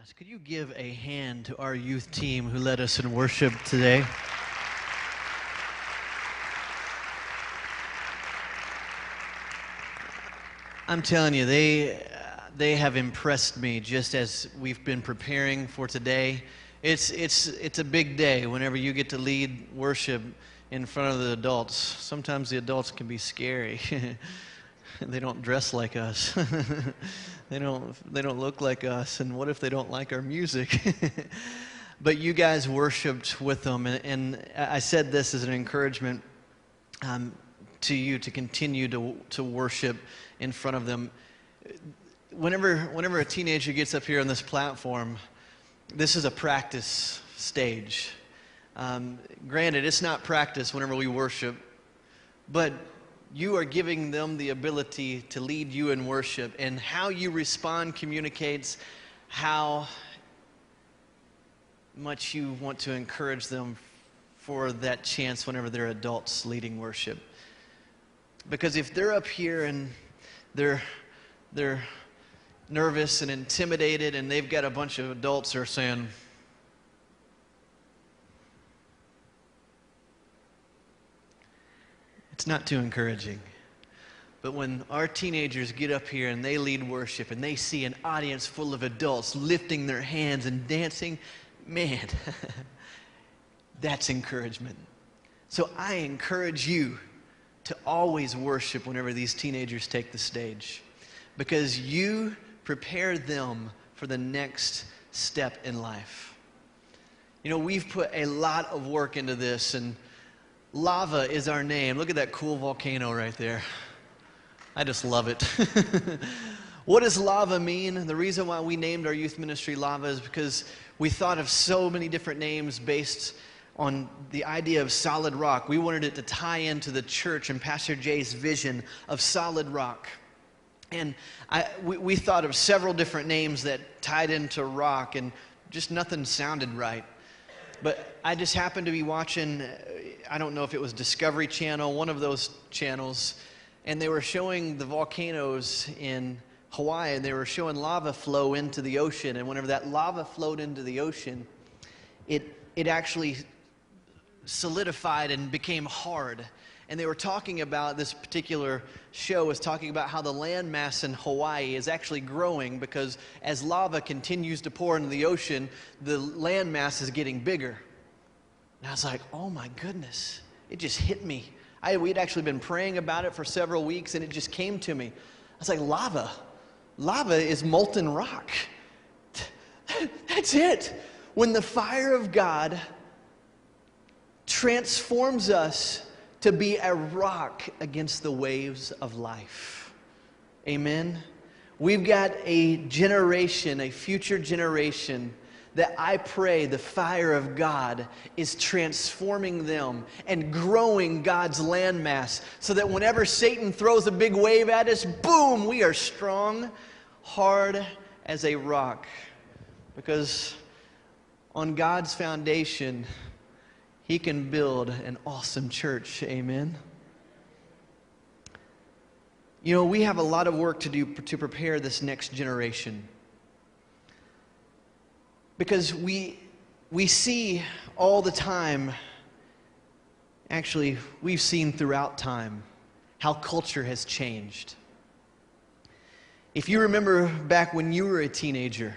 ask, could you give a hand to our youth team who led us in worship today? I'm telling you, they have impressed me just as we've been preparing for today. It's a big day whenever you get to lead worship in front of the adults. Sometimes the adults can be scary. They don't dress like us. They don't look like us. And what if they don't like our music? But you guys worshiped with them, and I said this as an encouragement to you to continue to worship in front of them. Whenever a teenager gets up here on this platform, this is a practice stage. Granted, it's not practice whenever we worship, but you are giving them the ability to lead you in worship, and how you respond communicates how much you want to encourage them for that chance whenever they're adults leading worship. Because if they're up here and they're nervous and intimidated, and they've got a bunch of adults who are saying, it's not too encouraging. But when our teenagers get up here and they lead worship and they see an audience full of adults lifting their hands and dancing, man, that's encouragement. So I encourage you to always worship whenever these teenagers take the stage, because you prepare them for the next step in life. You know, we've put a lot of work into this, and Lava is our name. Look at that cool volcano right there. I just love it. What does lava mean? The reason why we named our youth ministry Lava is because we thought of so many different names based on the idea of solid rock. We wanted it to tie into the church and Pastor Jay's vision of solid rock. And we thought of several different names that tied into rock, and just nothing sounded right. But I just happened to be watching, I don't know if it was Discovery Channel, one of those channels, and they were showing the volcanoes in Hawaii, and they were showing lava flow into the ocean. And whenever that lava flowed into the ocean, it actually solidified and became hard. And they were talking about, this particular show was talking about how the land mass in Hawaii is actually growing, because as lava continues to pour into the ocean, the land mass is getting bigger. And I was like, oh my goodness, it just hit me. We'd actually been praying about it for several weeks, and it just came to me. I was like, lava is molten rock. That's it. When the fire of God transforms us to be a rock against the waves of life. Amen? We've got a generation, a future generation, that I pray the fire of God is transforming them and growing God's landmass, so that whenever Satan throws a big wave at us, boom, we are strong, hard as a rock. Because on God's foundation, He can build an awesome church. Amen? You know, we have a lot of work to do to prepare this next generation. Because we see all the time, actually, we've seen throughout time how culture has changed. If you remember back when you were a teenager,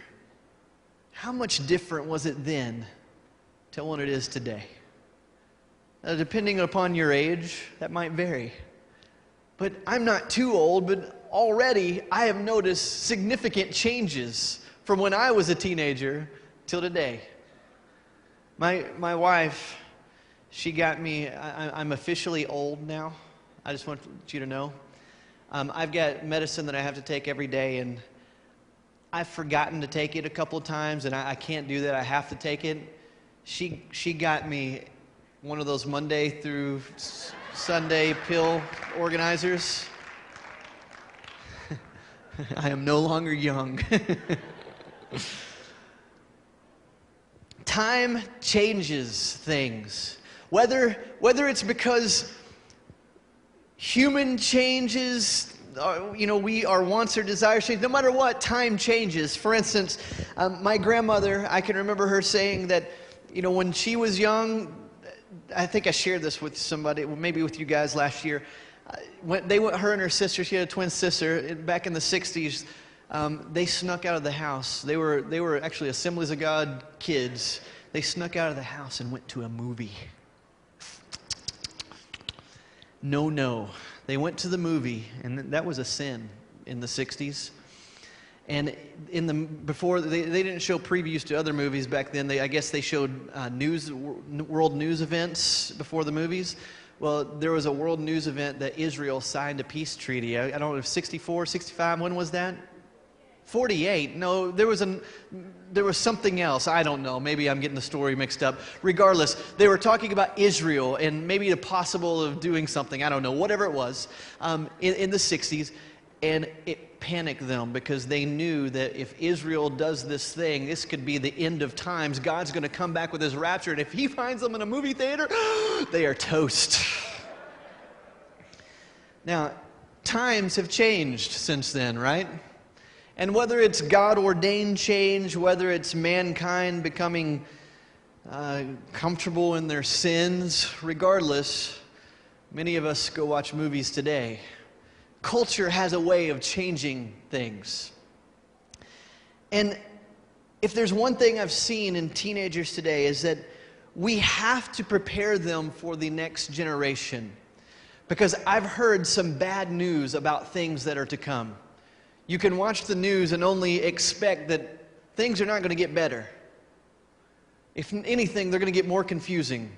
how much different was it then to what it is today? Depending upon your age, that might vary. But I'm not too old, but already I have noticed significant changes from when I was a teenager till today. My wife, she got me, I'm officially old now. I just want you to know. I've got medicine that I have to take every day, and I've forgotten to take it a couple of times, and I can't do that. I have to take it. She got me one of those Monday through Sunday pill organizers. I am no longer young. Time changes things. Whether it's because human changes our wants or desires change. No matter what, time changes. For instance, my grandmother, I can remember her saying that, when she was young, I think I shared this with somebody, maybe with you guys last year. Her and her sister, she had a twin sister, back in the 60s, they snuck out of the house. They were actually Assemblies of God kids. They snuck out of the house and went to a movie. No. They went to the movie, and that was a sin in the 60s. And before they didn't show previews to other movies back then. I guess they showed world news events before the movies. Well, there was a world news event that Israel signed a peace treaty. I don't know if 64, 65. When was that? 48. No, there was something else. I don't know. Maybe I'm getting the story mixed up. Regardless, they were talking about Israel and maybe the possible of doing something. I don't know. Whatever it was in the 60s. And it panicked them because they knew that if Israel does this thing, this could be the end of times. God's going to come back with his rapture. And if he finds them in a movie theater, they are toast. Now, times have changed since then, right? And whether it's God-ordained change, whether it's mankind becoming comfortable in their sins, regardless, many of us go watch movies today. Culture has a way of changing things. And if there's one thing I've seen in teenagers today is that we have to prepare them for the next generation. Because I've heard some bad news about things that are to come. You can watch the news and only expect that things are not going to get better. If anything, they're going to get more confusing.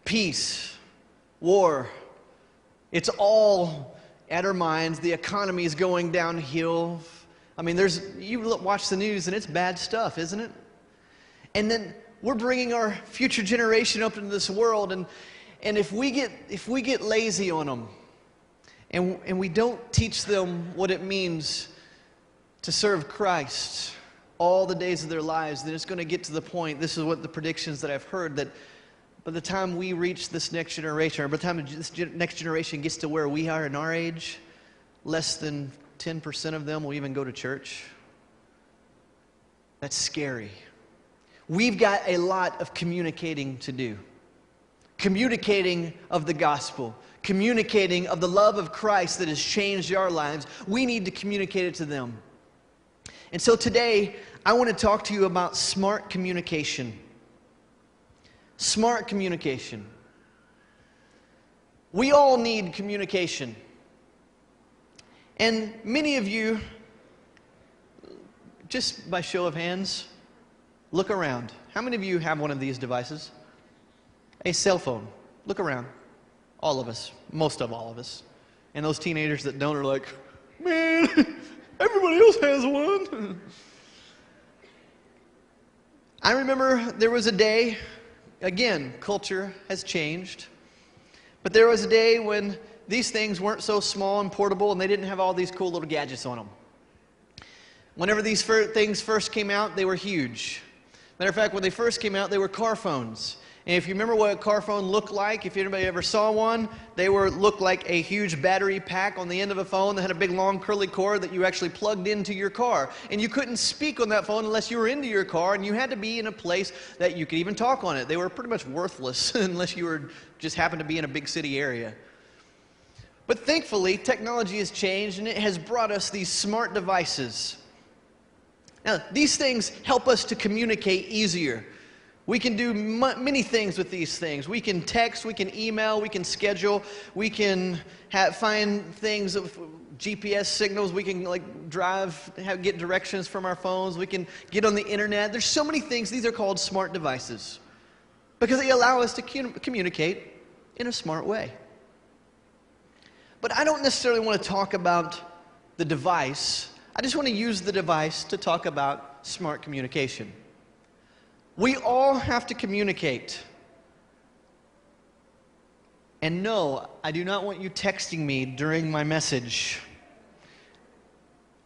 Peace, war, it's all at our minds. The economy is going downhill. I mean, you watch the news and it's bad stuff, isn't it? And then we're bringing our future generation up into this world, and if we get lazy on them, and we don't teach them what it means to serve Christ all the days of their lives, then it's going to get to the point, this is what the predictions that I've heard, that by the time we reach this next generation, or by the time this next generation gets to where we are in our age, less than 10% of them will even go to church. That's scary. We've got a lot of communicating to do. Communicating of the gospel. Communicating of the love of Christ that has changed our lives. We need to communicate it to them. And so today, I want to talk to you about smart communication. Smart communication. We all need communication. And many of you, just by show of hands, look around. How many of you have one of these devices? A cell phone. Look around. All of us. Most of all of us. And those teenagers that don't are like, man, everybody else has one. I remember there was a day, again, culture has changed, but there was a day when these things weren't so small and portable and they didn't have all these cool little gadgets on them. Whenever these things first came out, they were huge. Matter of fact, when they first came out, they were car phones. And if you remember what a car phone looked like, if anybody ever saw one, they looked like a huge battery pack on the end of a phone that had a big long curly cord that you actually plugged into your car. And you couldn't speak on that phone unless you were into your car, and you had to be in a place that you could even talk on it. They were pretty much worthless unless you just happened to be in a big city area. But thankfully, technology has changed, and it has brought us these smart devices. Now, these things help us to communicate easier. We can do many things with these things. We can text, we can email, we can schedule, we can find things of GPS signals, we can get directions from our phones, we can get on the internet. There's so many things. These are called smart devices because they allow us to communicate in a smart way. But I don't necessarily want to talk about the device. I just want to use the device to talk about smart communication. We all have to communicate. And no, I do not want you texting me during my message.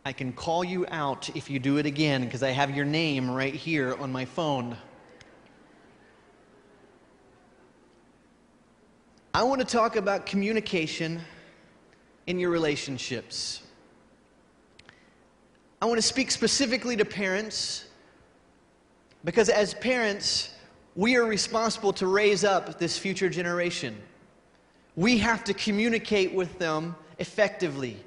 I can call you out if you do it again because I have your name right here on my phone. I want to talk about communication in your relationships. I want to speak specifically to parents, because as parents, we are responsible to raise up this future generation. We have to communicate with them effectively.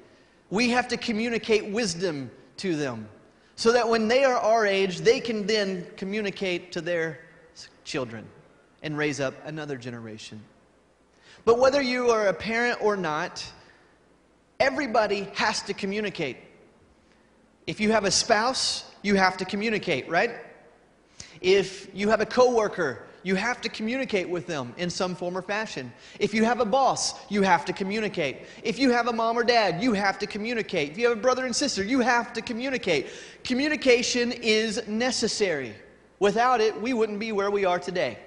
We have to communicate wisdom to them so that when they are our age, they can then communicate to their children and raise up another generation. But whether you are a parent or not, everybody has to communicate. If you have a spouse, you have to communicate, right? If you have a coworker, you have to communicate with them in some form or fashion. If you have a boss, you have to communicate. If you have a mom or dad, you have to communicate. If you have a brother and sister, you have to communicate. Communication is necessary. Without it, we wouldn't be where we are today.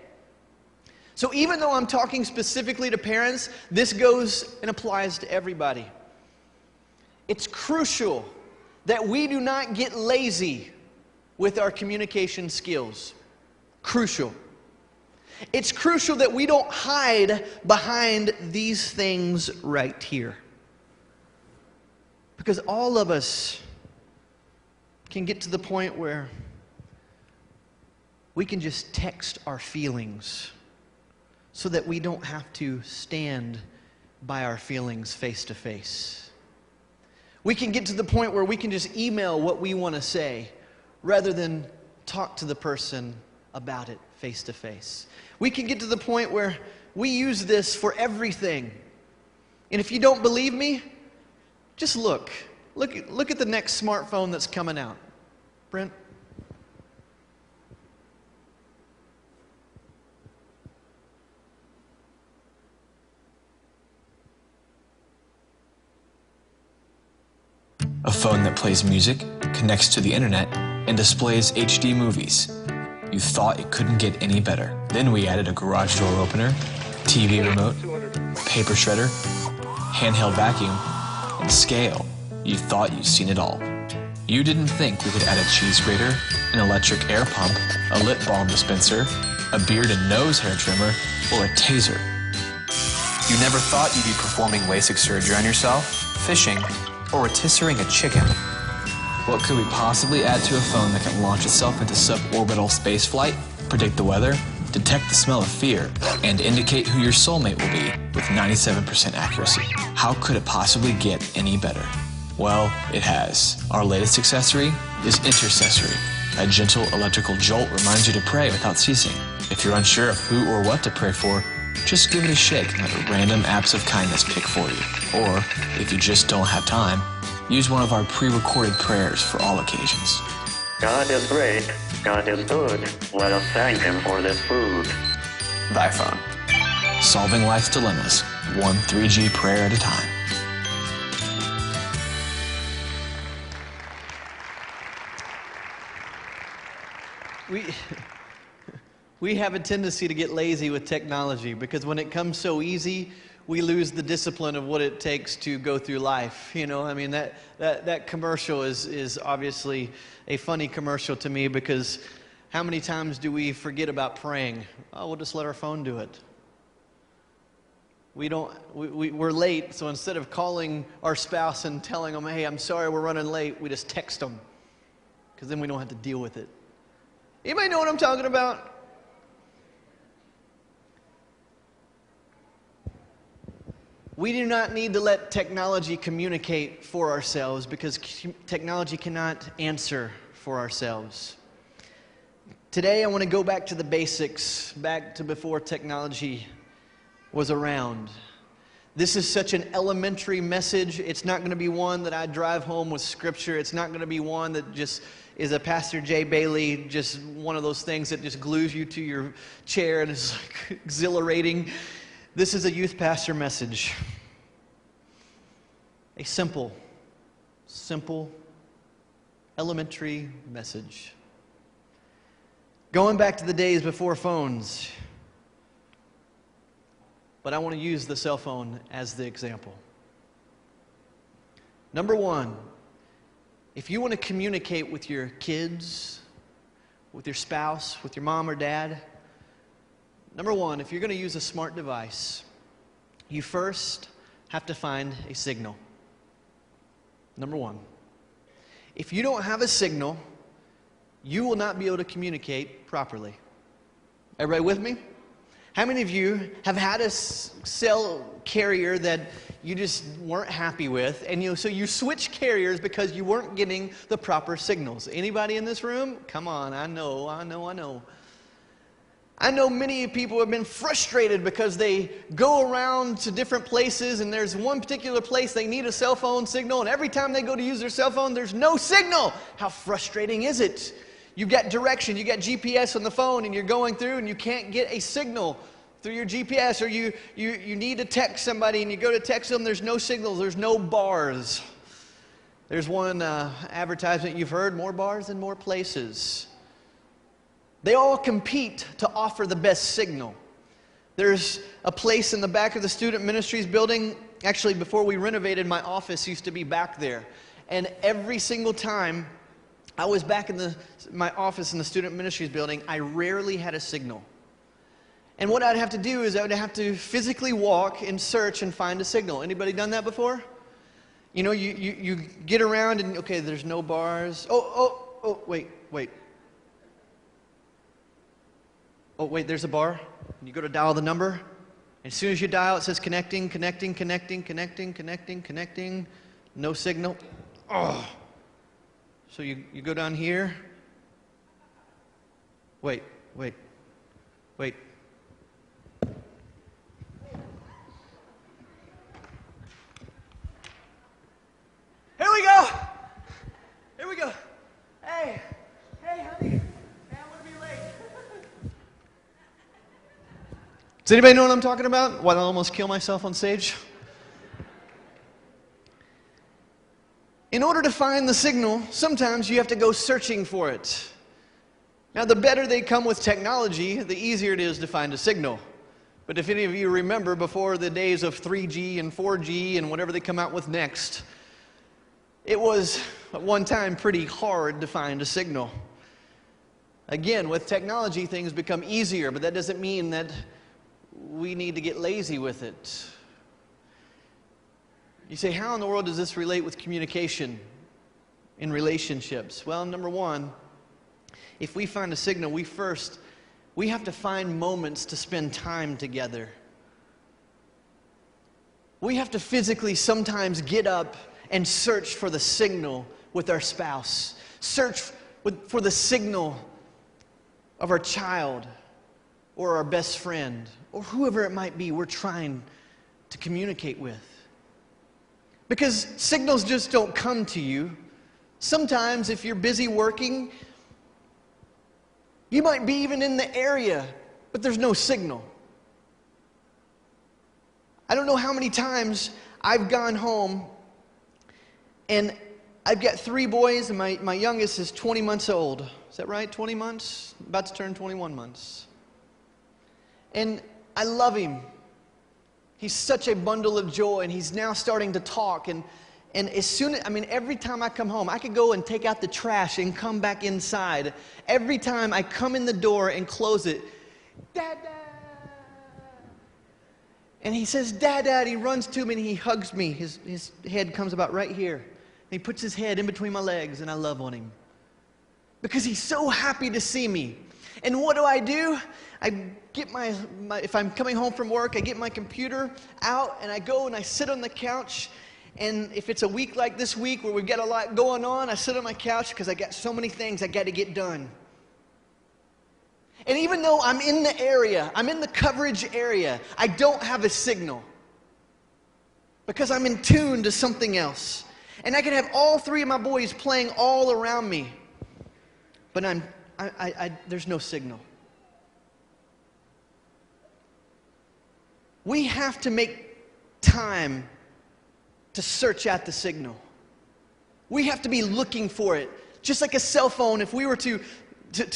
So even though I'm talking specifically to parents, this goes and applies to everybody. It's crucial that we do not get lazy with our communication skills. Crucial. It's crucial that we don't hide behind these things right here. Because all of us can get to the point where we can just text our feelings so that we don't have to stand by our feelings face to face. We can get to the point where we can just email what we want to say rather than talk to the person about it face to face. We can get to the point where we use this for everything. And if you don't believe me, just look. Look at the next smartphone that's coming out. Brent? A phone that plays music, connects to the internet, and displays HD movies. You thought it couldn't get any better. Then we added a garage door opener, TV remote, paper shredder, handheld vacuum, and scale. You thought you'd seen it all. You didn't think we could add a cheese grater, an electric air pump, a lip balm dispenser, a beard and nose hair trimmer, or a taser. You never thought you'd be performing LASIK surgery on yourself, fishing, or rotisserie a chicken. What could we possibly add to a phone that can launch itself into suborbital space flight, predict the weather, detect the smell of fear, and indicate who your soulmate will be with 97% accuracy? How could it possibly get any better? Well, it has. Our latest accessory is Intercessory. A gentle electrical jolt reminds you to pray without ceasing. If you're unsure of who or what to pray for, just give it a shake and let random acts of kindness pick for you. Or, if you just don't have time, use one of our pre-recorded prayers for all occasions. God is great. God is good. Let us thank Him for this food. Thy phone. Solving life's dilemmas, one 3G prayer at a time. We have a tendency to get lazy with technology because when it comes so easy, we lose the discipline of what it takes to go through life. You know, I mean, that commercial is obviously a funny commercial to me because how many times do we forget about praying? Oh, we'll just let our phone do it. We're late, so instead of calling our spouse and telling them, hey, I'm sorry, we're running late, we just text them because then we don't have to deal with it. Anybody know what I'm talking about? We do not need to let technology communicate for ourselves because technology cannot answer for ourselves. Today I want to go back to the basics, back to before technology was around. This is such an elementary message. It's not going to be one that I drive home with scripture. It's not going to be one that just is a Pastor Jay Bailey, just one of those things that just glues you to your chair and is like exhilarating. This is a youth pastor message. A simple, elementary message. Going back to the days before phones. But I want to use the cell phone as the example. Number one, if you want to communicate with your kids, with your spouse, with your mom or dad, number one, if you're going to use a smart device, you first have to find a signal. Number one, if you don't have a signal, you will not be able to communicate properly. Everybody with me? How many of you have had a cell carrier that you just weren't happy with, and so you switched carriers because you weren't getting the proper signals? Anybody in this room? Come on, I know. I know many people have been frustrated because they go around to different places, and there's one particular place they need a cell phone signal, and every time they go to use their cell phone, there's no signal. How frustrating is it? You got direction, you got GPS on the phone, and you're going through, and you can't get a signal through your GPS, or you need to text somebody, and you go to text them, there's no signals, there's no bars. There's one advertisement you've heard, more bars and more places. They all compete to offer the best signal. There's a place in the back of the student ministries building. Actually, before we renovated, my office used to be back there. And every single time I was back in my office in the student ministries building, I rarely had a signal. And what I'd have to do is I would have to physically walk and search and find a signal. Anybody done that before? You know, you get around and, okay, there's no bars. Wait. Oh, wait, there's a bar. And you go to dial the number. And as soon as you dial, it says connecting. No signal. Oh. So you go down here. Wait. Here we go. Hey, honey. Does anybody know what I'm talking about? Why I almost kill myself on stage? In order to find the signal, sometimes you have to go searching for it. Now, the better they come with technology, the easier it is to find a signal. But if any of you remember before the days of 3G and 4G and whatever they come out with next, it was at one time pretty hard to find a signal. Again, with technology, things become easier, but that doesn't mean that we need to get lazy with it. You say, how in the world does this relate with communication in relationships? Well, number one, if we find a signal, we have to find moments to spend time together. We have to physically sometimes get up and search for the signal with our spouse. Search for the signal of our child or our best friend or whoever it might be we're trying to communicate with. Because signals just don't come to you. Sometimes if you're busy working, you might be even in the area, but there's no signal. I don't know how many times I've gone home and I've got 3 boys and my youngest is 20 months old. Is that right? 20 months? About to turn 21 months. And I love him. He's such a bundle of joy, and he's now starting to talk. And every time I come home, I could go and take out the trash and come back inside. Every time I come in the door and close it, Dad. And he says, Dad. He runs to me and he hugs me. His head comes about right here. And he puts his head in between my legs, and I love on him. Because he's so happy to see me. And what do? I get if I'm coming home from work, I get my computer out and I go and I sit on the couch. And if it's a week like this week where we've got a lot going on, I sit on my couch because I got so many things I got to get done. And even though I'm in the area, I'm in the coverage area, I don't have a signal. Because I'm in tune to something else. And I can have all 3 of my boys playing all around me. But there's no signal. We have to make time to search out the signal. We have to be looking for it. Just like a cell phone, if we were to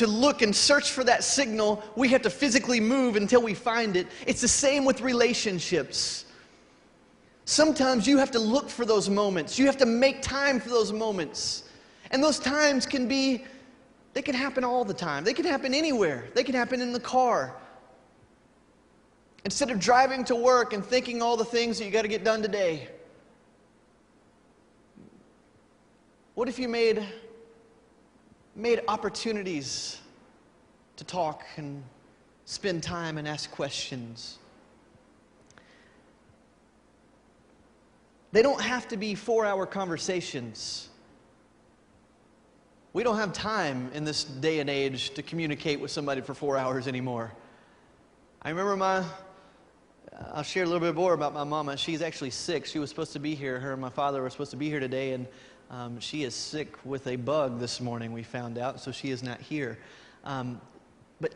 look and search for that signal, we have to physically move until we find it. It's the same with relationships. Sometimes you have to look for those moments. You have to make time for those moments. And those times they can happen all the time. They can happen anywhere. They can happen in the car. Instead of driving to work and thinking all the things that you got to get done today, what if you made opportunities to talk and spend time and ask questions? They don't have to be 4-hour conversations. We don't have time in this day and age to communicate with somebody for 4 hours anymore. I remember I'll share a little bit more about my mama. She's actually sick. She was supposed to be here. Her and my father were supposed to be here today, and she is sick with a bug this morning, we found out, so she is not here. But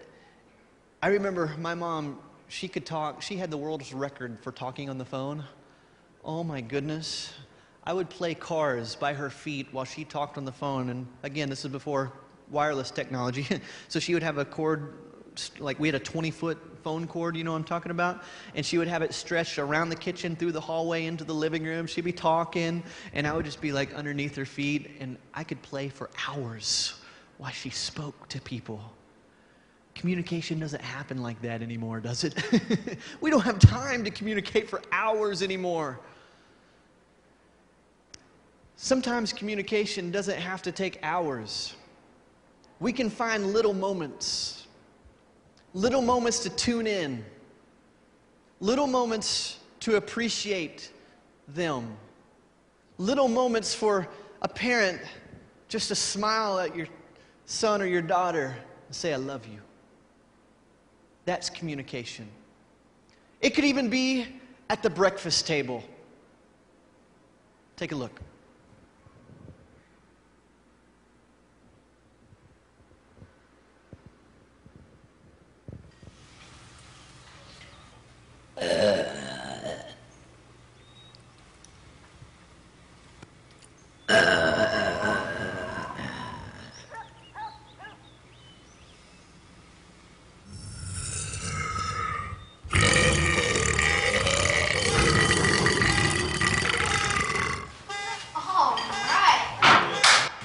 I remember my mom, she could talk. She had the world's record for talking on the phone. Oh my goodness. I would play Cars by her feet while she talked on the phone. And again, this is before wireless technology. So she would have a cord, like we had a 20-foot phone cord, you know what I'm talking about? And she would have it stretched around the kitchen, through the hallway, into the living room. She'd be talking, and I would just be like underneath her feet, and I could play for hours while she spoke to people. Communication doesn't happen like that anymore, does it? We don't have time to communicate for hours anymore. Sometimes communication doesn't have to take hours. We can find little moments to tune in, little moments to appreciate them, little moments for a parent just to smile at your son or your daughter and say, "I love you." That's communication. It could even be at the breakfast table. Take a look.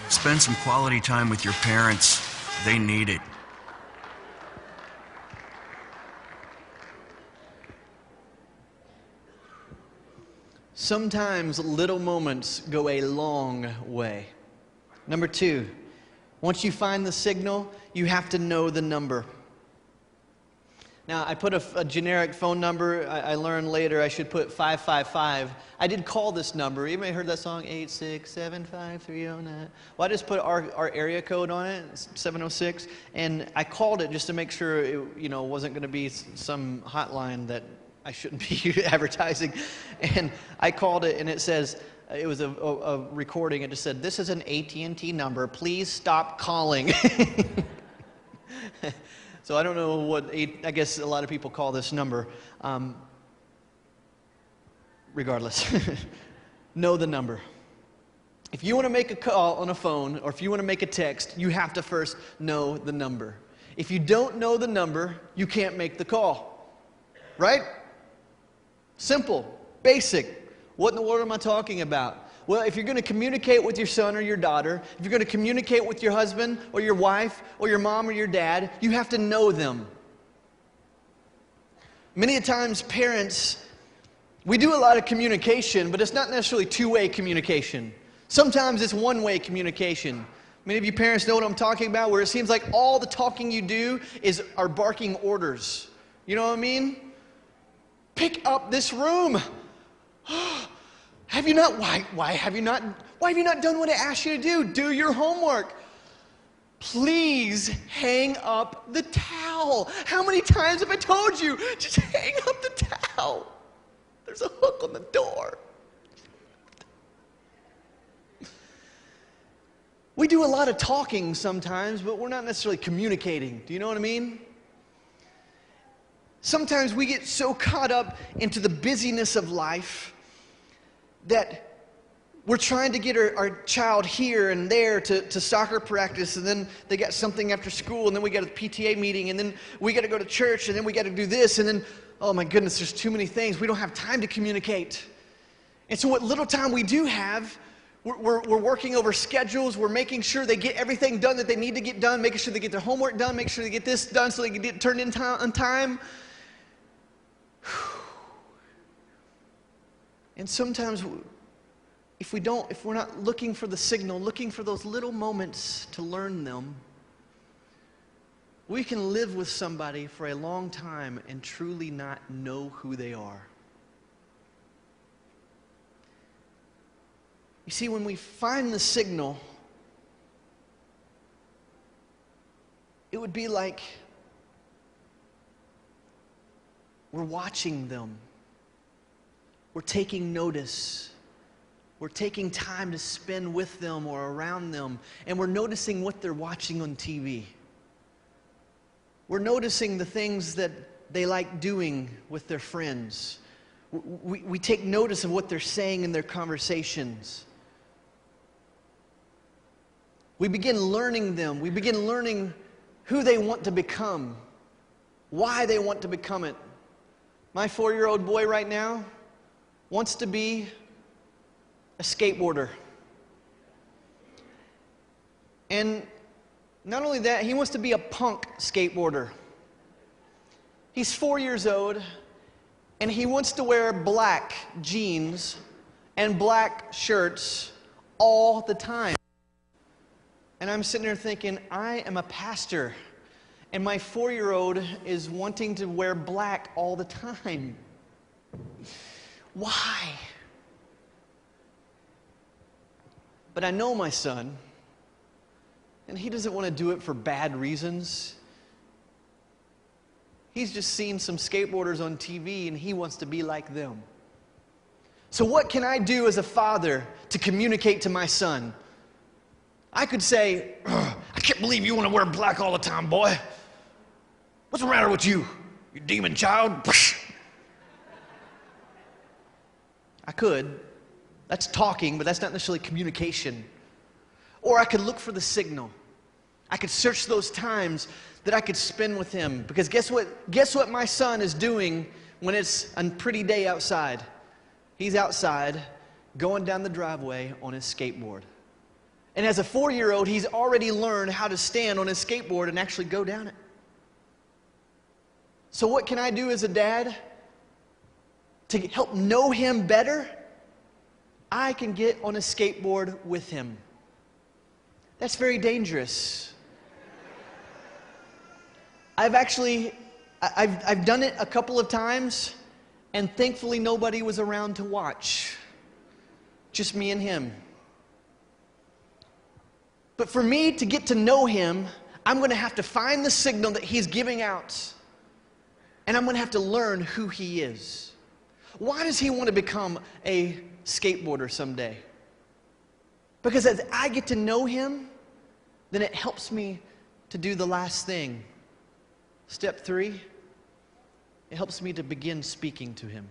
Spend some quality time with your parents. They need it. Sometimes little moments go a long way. Number 2, once you find the signal, you have to know the number. Now, I put a generic phone number. I learned later I should put 555. I did call this number. Anybody heard that song, 8675309? Well, I just put our area code on it, 706, and I called it just to make sure it wasn't going to be some hotline that I shouldn't be advertising. And I called it, and it says, it was a recording. It just said, "This is an AT&T number. Please stop calling." So I don't know what, I guess a lot of people call this number. Regardless, know the number. If you want to make a call on a phone, or if you want to make a text, you have to first know the number. If you don't know the number, you can't make the call. Right? Simple, basic. What in the world am I talking about? Well, if you're going to communicate with your son or your daughter, if you're going to communicate with your husband or your wife or your mom or your dad, you have to know them. Many times parents, we do a lot of communication, but it's not necessarily two-way communication. Sometimes it's one-way communication. Many of you parents know what I'm talking about, where it seems like all the talking you do are barking orders. You know what I mean? Pick up this room. Have you not? Why have you not done what I asked you to do? Do your homework. Please hang up the towel. How many times have I told you? Just hang up the towel. There's a hook on the door. We do a lot of talking sometimes, but we're not necessarily communicating. Do you know what I mean? Sometimes we get so caught up into the busyness of life that we're trying to get our child here and there to soccer practice, and then they got something after school, and then we got a PTA meeting, and then we got to go to church, and then we got to do this, and then, oh my goodness, there's too many things. We don't have time to communicate. And so what little time we do have, we're working over schedules. We're making sure they get everything done that they need to get done, making sure they get their homework done, making sure they get this done so they can get turned in on time. And sometimes if we're not looking for the signal, looking for those little moments to learn them, we can live with somebody for a long time and truly not know who they are. You see, when we find the signal, it would be like we're watching them. We're taking notice. We're taking time to spend with them or around them, and we're noticing what they're watching on TV. We're noticing the things that they like doing with their friends. We take notice of what they're saying in their conversations. We begin learning them. We begin learning who they want to become, why they want to become it. My 4-year-old boy right now wants to be a skateboarder. And not only that, he wants to be a punk skateboarder. He's 4 years old, and he wants to wear black jeans and black shirts all the time. And I'm sitting there thinking, I am a pastor, and my 4-year-old is wanting to wear black all the time. Why? But I know my son, and he doesn't want to do it for bad reasons. He's just seen some skateboarders on TV, and he wants to be like them. So what can I do as a father to communicate to my son? I could say, I can't believe you want to wear black all the time, boy. What's the matter with you, you demon child? I could. That's talking, but that's not necessarily communication. Or I could look for the signal. I could search those times that I could spend with him. Because guess what? Guess what my son is doing when it's a pretty day outside? He's outside going down the driveway on his skateboard. And as a 4-year-old, he's already learned how to stand on his skateboard and actually go down it. So what can I do as a dad to help know him better? I can get on a skateboard with him. That's very dangerous. I've done it a couple of times, and thankfully nobody was around to watch. Just me and him. But for me to get to know him, I'm going to have to find the signal that he's giving out. And I'm going to have to learn who he is. Why does he want to become a skateboarder someday? Because as I get to know him, then it helps me to do the last thing. Step 3, it helps me to begin speaking to him.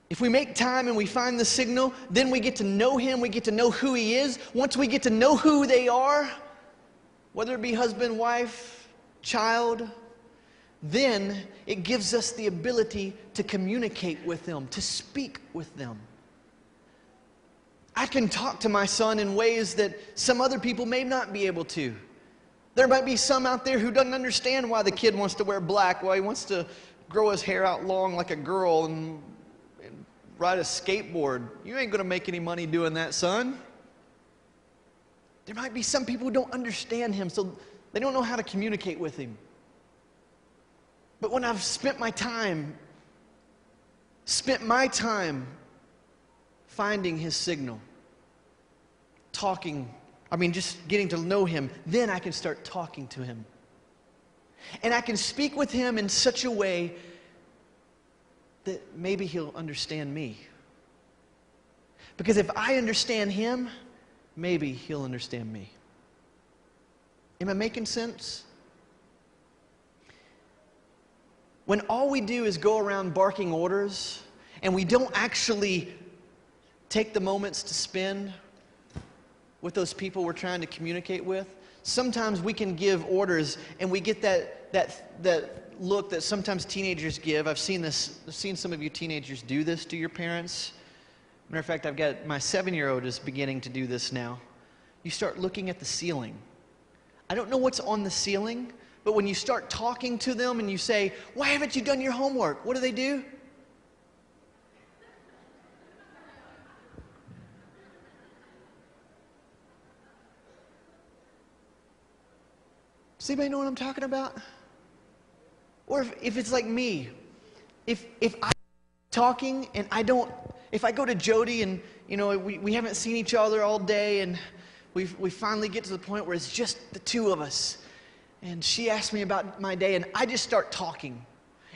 If we make time and we find the signal, then we get to know him, we get to know who he is. Once we get to know who they are, whether it be husband, wife, child, then it gives us the ability to communicate with them, to speak with them. I can talk to my son in ways that some other people may not be able to. There might be some out there who doesn't understand why the kid wants to wear black, why he wants to grow his hair out long like a girl and ride a skateboard. You ain't going to make any money doing that, son. There might be some people who don't understand him, so they don't know how to communicate with him. But when I've spent my time finding his signal, just getting to know him, then I can start talking to him. And I can speak with him in such a way that maybe he'll understand me. Because if I understand him, maybe he'll understand me. Am I making sense? When all we do is go around barking orders and we don't actually take the moments to spend with those people we're trying to communicate with, sometimes we can give orders and we get that look that sometimes teenagers give. I've seen some of you teenagers do this to your parents. Matter of fact, I've got my 7-year-old is beginning to do this now. You start looking at the ceiling. I don't know what's on the ceiling, but when you start talking to them and you say, "Why haven't you done your homework?" What do? Does anybody know what I'm talking about? Or if it's like me, if I'm talking and if I go to Jody and, we haven't seen each other all day and we finally get to the point where it's just the two of us, and she asks me about my day and I just start talking.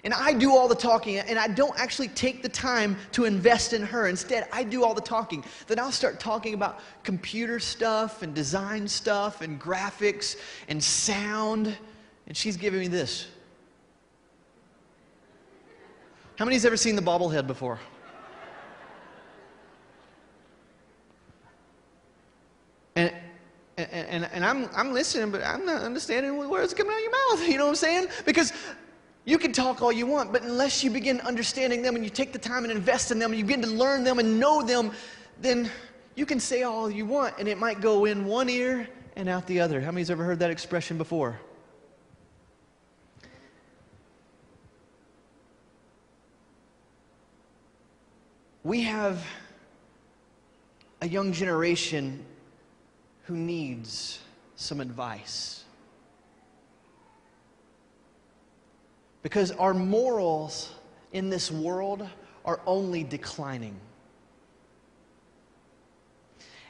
And I do all the talking, and I don't actually take the time to invest in her. Instead, I do all the talking. Then I'll start talking about computer stuff and design stuff and graphics and sound, and she's giving me this. How many's ever seen the bobblehead before? And I'm listening, but I'm not understanding where it's coming out of your mouth. You know what I'm saying? Because you can talk all you want, but unless you begin understanding them and you take the time and invest in them and you begin to learn them and know them, then you can say all you want and it might go in one ear and out the other. How many's ever heard that expression before? We have a young generation who needs some advice. Because our morals in this world are only declining.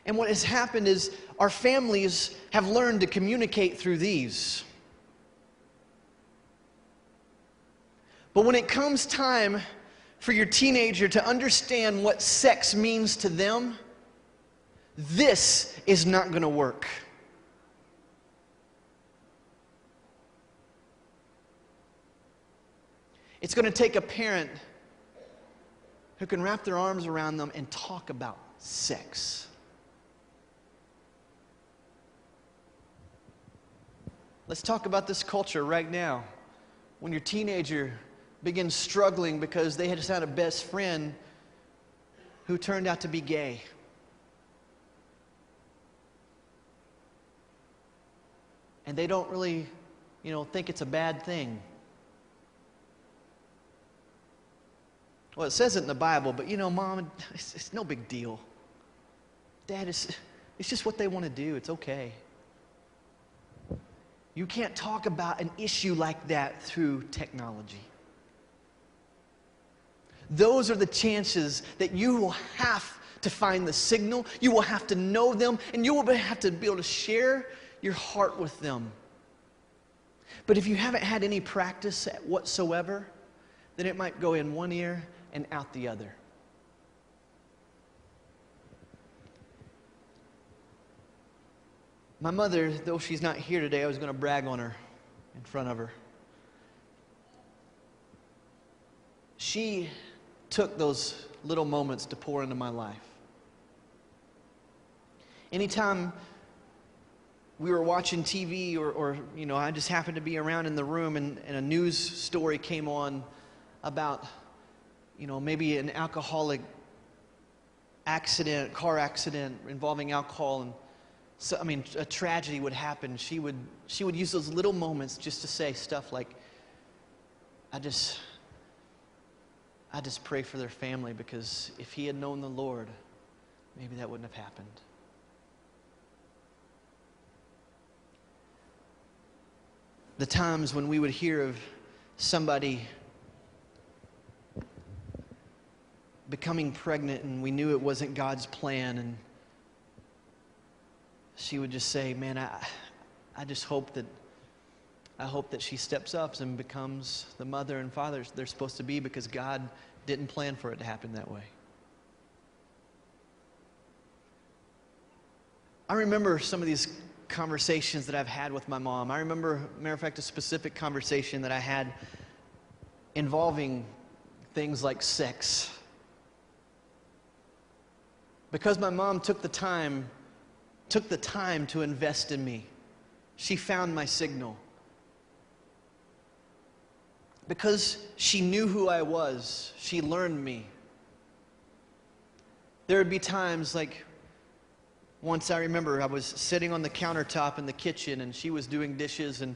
And what has happened is our families have learned to communicate through these. But when it comes time for your teenager to understand what sex means to them, this is not going to work. It's going to take a parent who can wrap their arms around them and talk about sex. Let's talk about this culture right now. When your teenager begins struggling because they had just had a best friend who turned out to be gay. And they don't really, think it's a bad thing. Well, it says it in the Bible, but Mom, it's no big deal. Dad, it's just what they want to do. It's okay. You can't talk about an issue like that through technology. Those are the chances that you will have to find the signal, you will have to know them, and you will have to be able to share your heart with them. But if you haven't had any practice whatsoever, then it might go in one ear and out the other. My mother, though she's not here today, I was going to brag on her in front of her. She took those little moments to pour into my life. Anytime we were watching TV or I just happened to be around in the room and a news story came on about maybe an alcoholic accident, car accident involving alcohol, and a tragedy would happen. She would use those little moments just to say stuff like, I just pray for their family, because if he had known the Lord, maybe that wouldn't have happened. The times when we would hear of somebody becoming pregnant and we knew it wasn't God's plan, and she would just say, man, I just hope that she steps up and becomes the mother and father they're supposed to be, because God didn't plan for it to happen that way. I remember some of these conversations that I've had with my mom. I remember, matter of fact, a specific conversation that I had involving things like sex. Because my mom took the time to invest in me. She found my signal. Because she knew who I was, she learned me. There would be times like, once I remember I was sitting on the countertop in the kitchen and she was doing dishes, and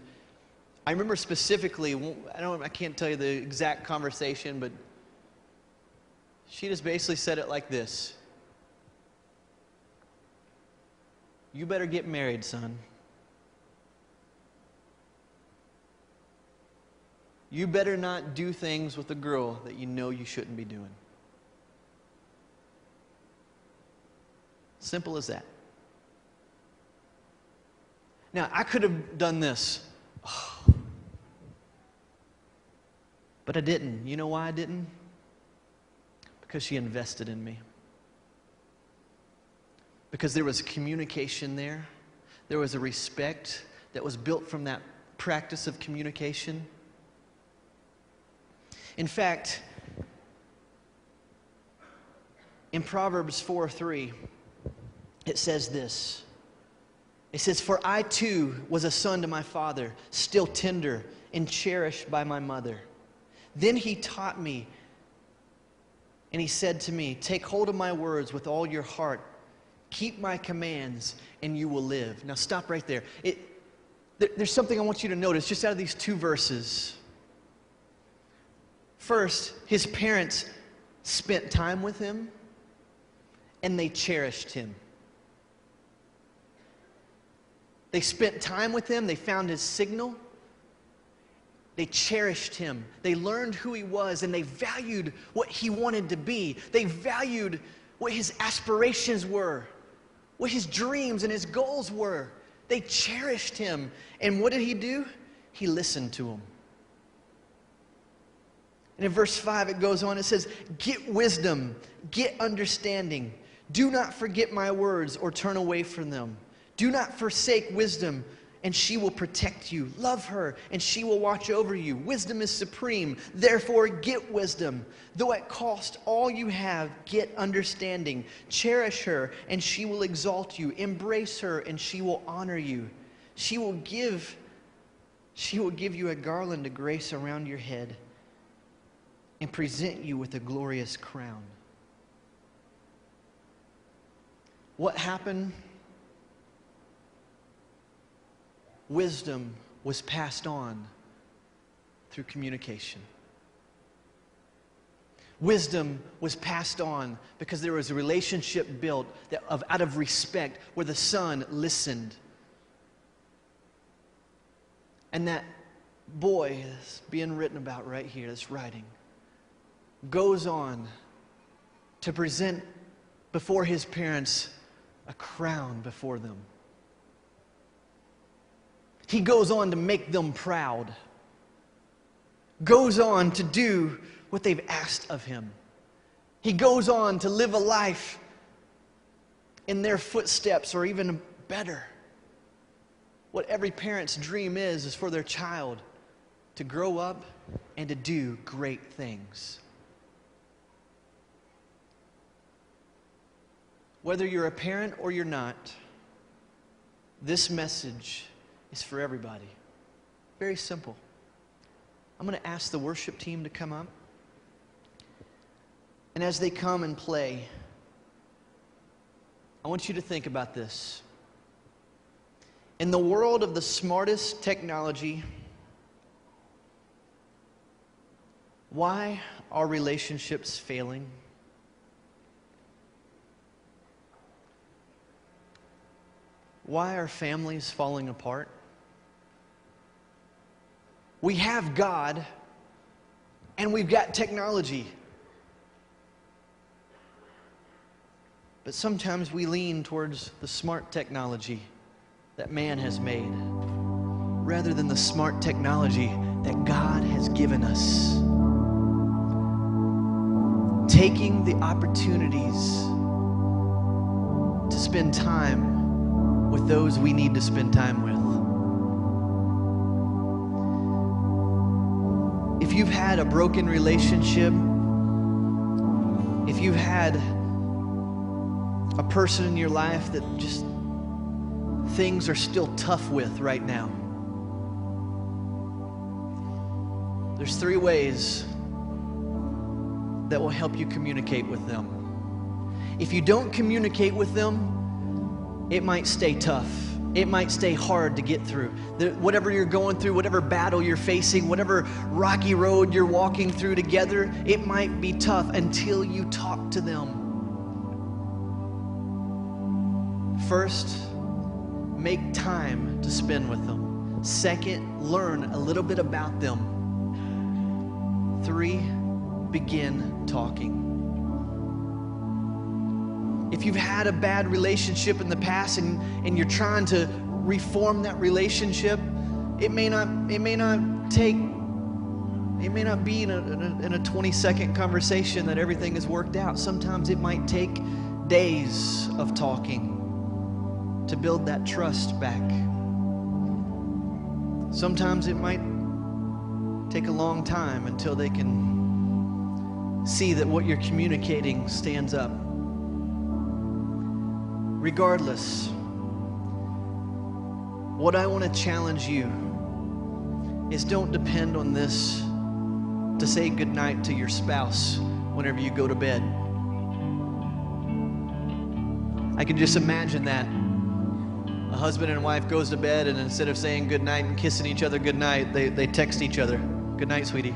I remember specifically, I can't tell you the exact conversation, but she just basically said it like this: you better get married, son. You better not do things with a girl that you know you shouldn't be doing. Simple as that. Now, I could have done this. But I didn't. You know why I didn't? Because she invested in me. Because there was communication there. There was a respect that was built from that practice of communication. In fact, in Proverbs 4:3, it says this. It says, "For I too was a son to my father, still tender and cherished by my mother. Then he taught me, and he said to me, take hold of my words with all your heart. Keep my commands, and you will live." Now stop right there. There's something I want you to notice just out of these two verses. First, his parents spent time with him, and they cherished him. They spent time with him. They found his signal. They cherished him. They learned who he was, and they valued what he wanted to be. They valued what his aspirations were, what his dreams and his goals were. They cherished him. And what did he do? He listened to him. And in verse 5 it goes on, it says, "Get wisdom, get understanding. Do not forget my words or turn away from them. Do not forsake wisdom, and she will protect you. Love her, and she will watch over you. Wisdom is supreme. Therefore, get wisdom. Though it cost all you have, get understanding. Cherish her, and she will exalt you. Embrace her, and she will honor you. She will give you a garland of grace around your head and present you with a glorious crown." What happened? Wisdom was passed on through communication. Wisdom was passed on because there was a relationship built out of respect where the son listened. And that boy that's being written about right here, this writing, goes on to present before his parents a crown before them. He goes on to make them proud. Goes on to do what they've asked of him. He goes on to live a life in their footsteps, or even better. What every parent's dream is for their child to grow up and to do great things. Whether you're a parent or you're not, this message is for everybody. Very simple. I'm going to ask the worship team to come up. And as they come and play, I want you to think about this. In the world of the smartest technology, why are relationships failing? Why are families falling apart? We have God, and we've got technology. But sometimes we lean towards the smart technology that man has made, rather than the smart technology that God has given us. Taking the opportunities to spend time with those we need to spend time with. If you've had a broken relationship, if you've had a person in your life that just things are still tough with right now, there's 3 ways that will help you communicate with them. If you don't communicate with them, it might stay tough. It might stay hard to get through. Whatever you're going through, whatever battle you're facing, whatever rocky road you're walking through together, it might be tough until you talk to them. First, make time to spend with them. Second, learn a little bit about them. 3, begin talking. If you've had a bad relationship in the past and you're trying to reform that relationship, it may not be in a 20-second conversation that everything is worked out. Sometimes it might take days of talking to build that trust back. Sometimes it might take a long time until they can see that what you're communicating stands up. Regardless, what I want to challenge you is don't depend on this to say goodnight to your spouse whenever you go to bed. I can just imagine that. A husband and wife goes to bed, and instead of saying goodnight and kissing each other goodnight, they text each other, "Good night, sweetie."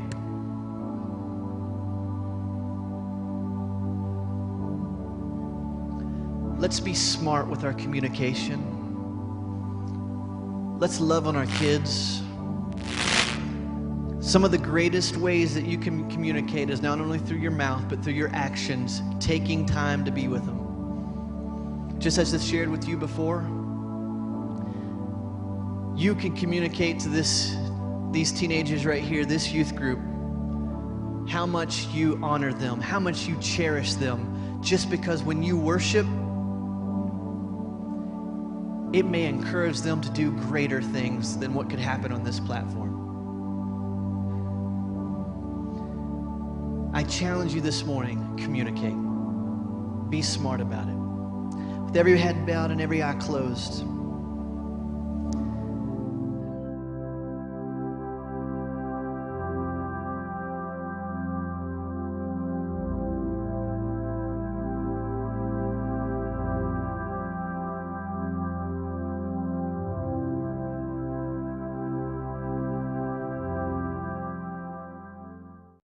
Let's be smart with our communication. Let's love on our kids. Some of the greatest ways that you can communicate is not only through your mouth, but through your actions, taking time to be with them. Just as I shared with you before, you can communicate to these teenagers right here, this youth group, how much you honor them, how much you cherish them, just because when you worship, it may encourage them to do greater things than what could happen on this platform. I challenge you this morning, communicate. Be smart about it. With every head bowed and every eye closed,